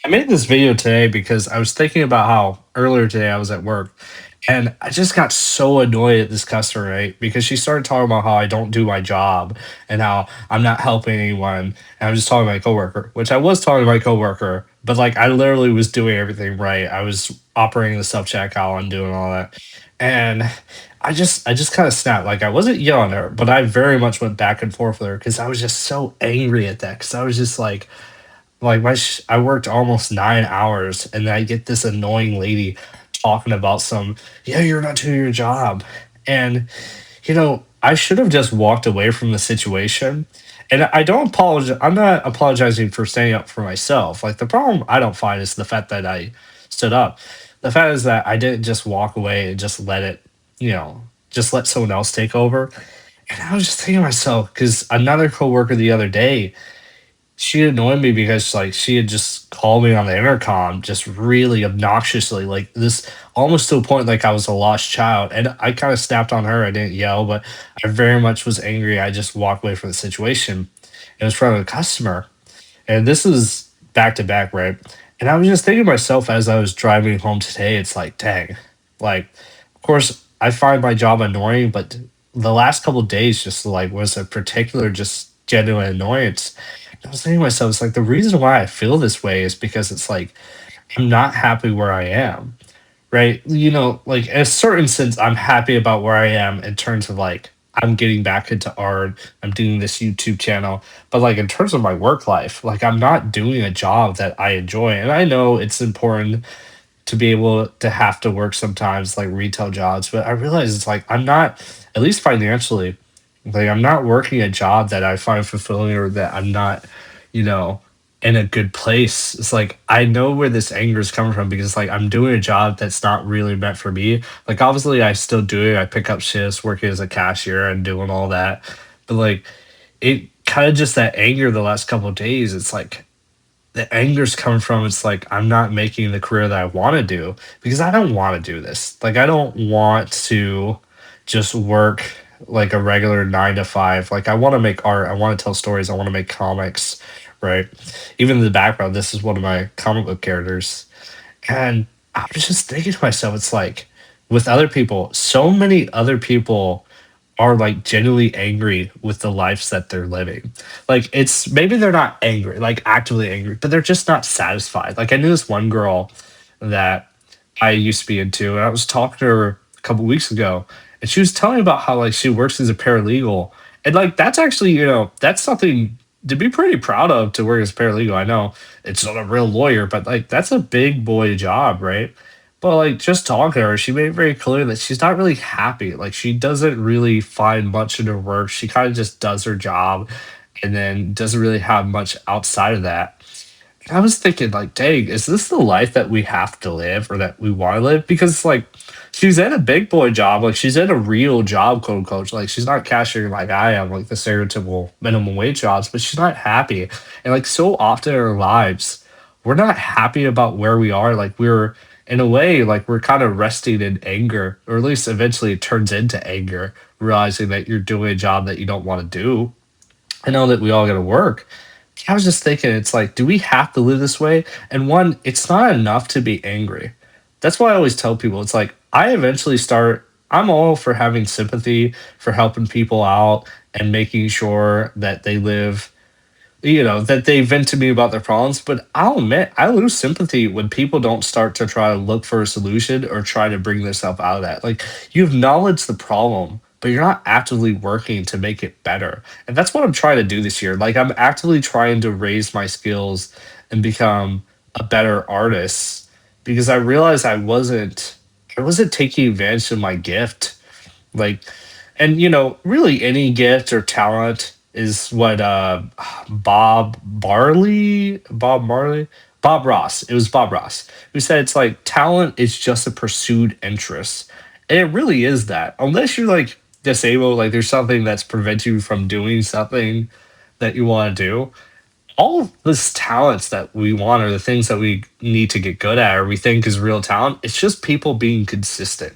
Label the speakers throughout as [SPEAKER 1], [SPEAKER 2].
[SPEAKER 1] I made this video today because I was thinking about how earlier today I was at work and I just got so annoyed at this customer, right? Because she started talking about how I don't do my job and how I'm not helping anyone. And I'm just talking to my coworker, which I was talking to my coworker, but like I literally was doing everything right. I was operating the self checkout and doing all that. And I just kind of snapped. Like I wasn't yelling at her, but I very much went back and forth with her because I was just so angry at that. Because I was just like I worked almost 9 hours, and I get this annoying lady talking about some, yeah, you're not doing your job, and I should have just walked away from the situation. And I don't apologize. I'm not apologizing for standing up for myself. Like the problem I don't find is the fact that I stood up. The fact is that I didn't just walk away and just let it, you know, just let someone else take over. And I was just thinking to myself, because another coworker the other day, she annoyed me because like she had just called me on the intercom just really obnoxiously, like this, almost to a point like I was a lost child. And I kind of snapped on her. I didn't yell, but I very much was angry. I just walked away from the situation. It was from a customer. And this is back to back, right? And I was just thinking to myself as I was driving home today, it's like, dang, like, of course, I find my job annoying, but the last couple of days just like was a particular, just genuine annoyance. And I was thinking to myself, it's like the reason why I feel this way is because it's like I'm not happy where I am, right? Like in a certain sense, I'm happy about where I am in terms of like I'm getting back into art, I'm doing this YouTube channel, but like in terms of my work life, like I'm not doing a job that I enjoy. And I know it's important to be able to have to work sometimes like retail jobs, but I realize it's like I'm not, at least financially, like I'm not working a job that I find fulfilling or that I'm not, you know, in a good place. It's like I know where this anger is coming from because like I'm doing a job that's not really meant for me. Like obviously I still do it. I pick up shifts, working as a cashier and doing all that. But like it kind of just that anger the last couple of days, it's like the anger's coming from, it's like I'm not making the career that I want to do because I don't want to do this. Like I don't want to just work like a regular 9 to 5. Like I want to make art, I want to tell stories, I want to make comics, right? Even in the background, this is one of my comic book characters. And I was just thinking to myself, it's like with other people, so many other people are like genuinely angry with the lives that they're living. Like it's maybe they're not angry, like actively angry, but they're just not satisfied. Like I knew this one girl that I used to be into, and I was talking to her a couple weeks ago, and she was telling me about how like she works as a paralegal, and like that's actually that's something to be pretty proud of to work as a paralegal. I know it's not a real lawyer, but like that's a big boy job, right? But like just talking to her, she made it very clear that she's not really happy. Like she doesn't really find much in her work. She kind of just does her job and then doesn't really have much outside of that. And I was thinking, like, dang, is this the life that we have to live or that we want to live? Because like she's in a big boy job, like she's in a real job, quote unquote. Like she's not cashiering like I am, like the stereotypical minimum wage jobs, but she's not happy. And like so often in our lives, we're not happy about where we are. Like we're in a way, like we're kind of resting in anger, or at least eventually it turns into anger, realizing that you're doing a job that you don't want to do. I know that we all got to work. I was just thinking, it's like, do we have to live this way? And one, it's not enough to be angry. That's why I always tell people, it's like, I'm all for having sympathy, for helping people out and making sure that they live, that they vent to me about their problems. But I'll admit, I lose sympathy when people don't start to try to look for a solution or try to bring themselves out of that. Like, you acknowledge the problem, but you're not actively working to make it better. And that's what I'm trying to do this year. Like, I'm actively trying to raise my skills and become a better artist because I realized I wasn't taking advantage of my gift. Like, and really any gift or talent is what Bob Marley, Bob Ross. It was Bob Ross who said it's like talent is just a pursued interest. And it really is that. Unless you're like disabled, like there's something that's preventing you from doing something that you want to do. All of this talents that we want are the things that we need to get good at or we think is real talent. It's just people being consistent.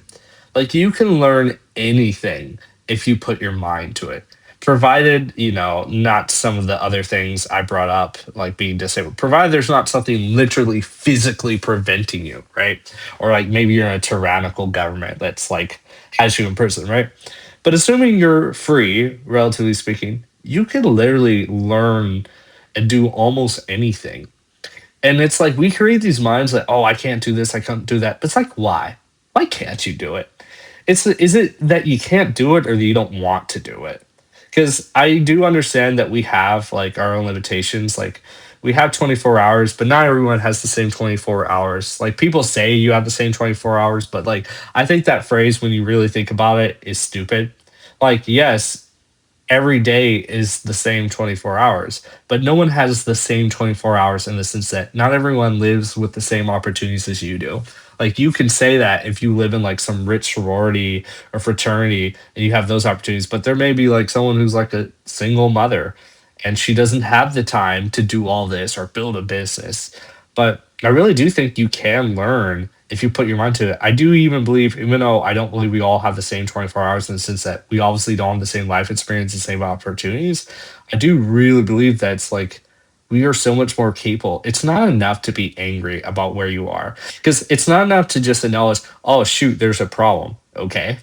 [SPEAKER 1] Like you can learn anything if you put your mind to it. provided, not some of the other things I brought up, like being disabled, provided there's not something literally physically preventing you, right? Or like maybe you're in a tyrannical government that's like has you in prison, right? But assuming you're free, relatively speaking, you can literally learn and do almost anything. And it's like we create these minds like, oh, I can't do this, I can't do that. But it's like, why? Why can't you do it? Is it that you can't do it or that you don't want to do it? Because I do understand that we have like our own limitations. Like we have 24 hours, but not everyone has the same 24 hours. Like people say you have the same 24 hours, but like I think that phrase, when you really think about it, is stupid. Like, yes, every day is the same 24 hours, but no one has the same 24 hours in the sense that not everyone lives with the same opportunities as you do. Like you can say that if you live in like some rich sorority or fraternity and you have those opportunities, but there may be like someone who's like a single mother and she doesn't have the time to do all this or build a business. But I really do think you can learn if you put your mind to it. I do even believe, even though I don't believe we all have the same 24 hours in the sense that we obviously don't have the same life experience, the same opportunities, I do really believe that it's like we are so much more capable. It's not enough to be angry about where you are because it's not enough to just acknowledge, oh, shoot, there's a problem. Okay.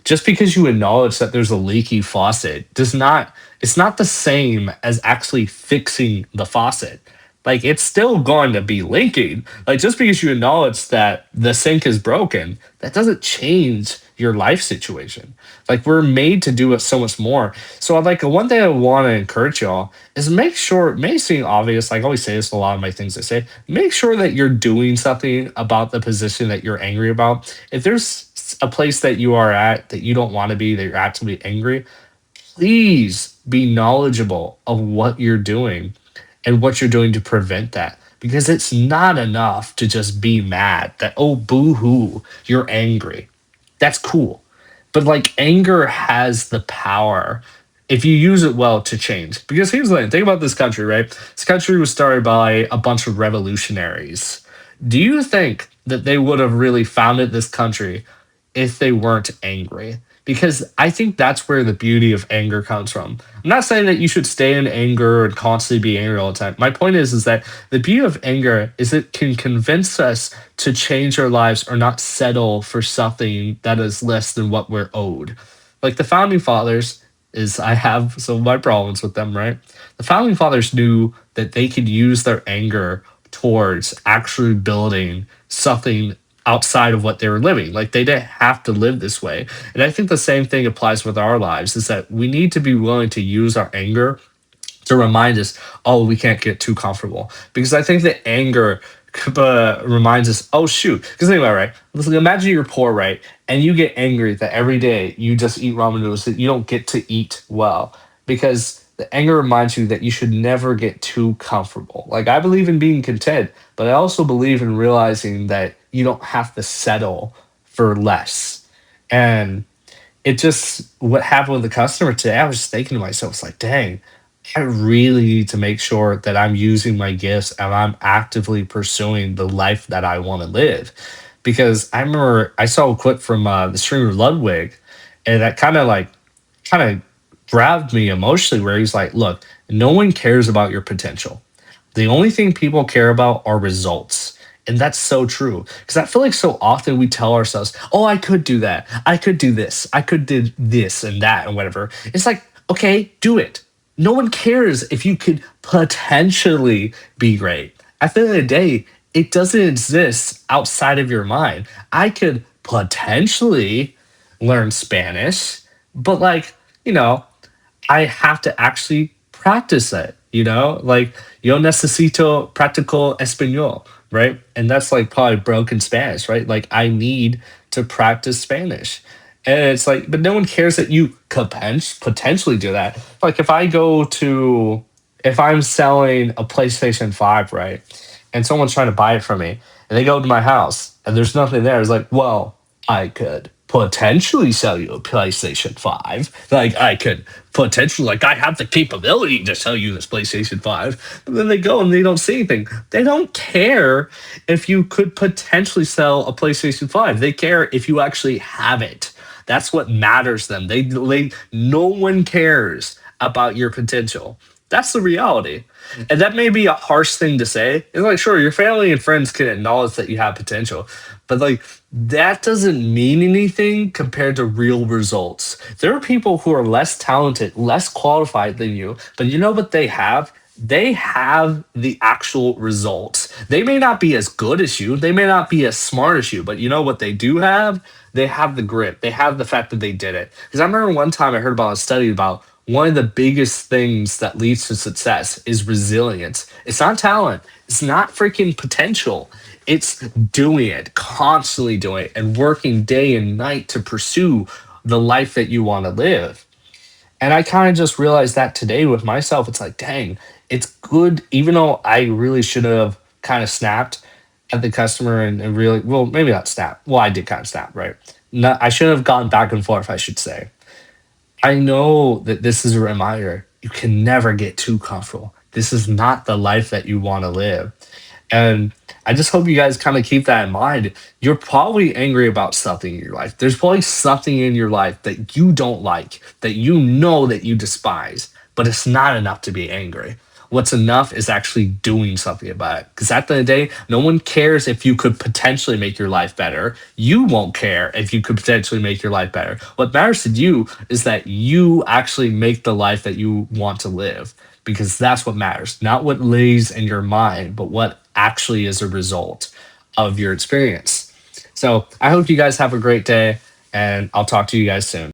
[SPEAKER 1] Just because you acknowledge that there's a leaky faucet does not, it's not the same as actually fixing the faucet. Like it's still going to be leaking. Like just because you acknowledge that the sink is broken, that doesn't change your life situation. Like we're made to do it so much more. So like one thing I want to encourage y'all is make sure, it may seem obvious, like I always say this in a lot of my things I say, make sure that you're doing something about the position that you're angry about. If there's a place that you are at that you don't want to be, that you're actively angry, please be knowledgeable of what you're doing and what you're doing to prevent that. Because it's not enough to just be mad that, oh, boo hoo, you're angry. That's cool. But like anger has the power, if you use it well, to change. Because here's the thing, think about this country, right? This country was started by a bunch of revolutionaries. Do you think that they would have really founded this country if they weren't angry? Because I think that's where the beauty of anger comes from. I'm not saying that you should stay in anger and constantly be angry all the time. My point is that the beauty of anger is it can convince us to change our lives or not settle for something that is less than what we're owed. Like the founding fathers, is I have some of my problems with them, right? The founding fathers knew that they could use their anger towards actually building something outside of what they were living. Like they didn't have to live this way. And I think the same thing applies with our lives is that we need to be willing to use our anger to remind us, oh, we can't get too comfortable. Because I think that anger reminds us, oh, shoot. Because think about it, right? Listen, imagine you're poor, right? And you get angry that every day you just eat ramen noodles, that you don't get to eat well. Because the anger reminds you that you should never get too comfortable. Like I believe in being content, but I also believe in realizing that you don't have to settle for less. And it just, what happened with the customer today, I was just thinking to myself, it's like, dang, I really need to make sure that I'm using my gifts and I'm actively pursuing the life that I want to live. Because I remember I saw a clip from the streamer Ludwig, and that kind of grabbed me emotionally, where he's like, look, no one cares about your potential. The only thing people care about are results. And that's so true. Because I feel like so often we tell ourselves, oh, I could do that. I could do this. I could do this and that and whatever. It's like, okay, do it. No one cares if you could potentially be great. At the end of the day, it doesn't exist outside of your mind. I could potentially learn Spanish, but like, you know, I have to actually practice it, Like, yo necesito practico español, right? And that's like probably broken Spanish, right? Like, I need to practice Spanish. And it's like, but no one cares that you could potentially do that. Like, if I'm selling a PlayStation 5, right? And someone's trying to buy it from me, and they go to my house, and there's nothing there. It's like, well, I could potentially sell you a PlayStation 5. Like, I could potentially, like, I have the capability to sell you this PlayStation 5. But then they go and they don't see anything. They don't care if you could potentially sell a PlayStation 5. They care if you actually have it. That's what matters to them. No one cares about your potential. That's the reality. And that may be a harsh thing to say. It's like, sure, your family and friends can acknowledge that you have potential, but like that doesn't mean anything compared to real results. There are people who are less talented, less qualified than you, but you know what they have? They have the actual results. They may not be as good as you, they may not be as smart as you, but you know what they do have? They have the grit. They have the fact that they did it. Because I remember one time I heard about a study about one of the biggest things that leads to success is resilience. It's not talent, it's not freaking potential. It's doing it, constantly doing it, and working day and night to pursue the life that you want to live. And I kind of just realized that today with myself. It's like, dang, it's good, even though I really should have kind of snapped at the customer and really, well, maybe not snap. Well, I did kind of snap, right? No, I should have gone back and forth, I should say. I know that this is a reminder. You can never get too comfortable. This is not the life that you want to live. And I just hope you guys kind of keep that in mind. You're probably angry about something in your life. There's probably something in your life that you don't like, that you know that you despise, but it's not enough to be angry. What's enough is actually doing something about it. Because at the end of the day, no one cares if you could potentially make your life better. You won't care if you could potentially make your life better. What matters to you is that you actually make the life that you want to live, because that's what matters. Not what lays in your mind, but what actually is a result of your experience. So I hope you guys have a great day, and I'll talk to you guys soon.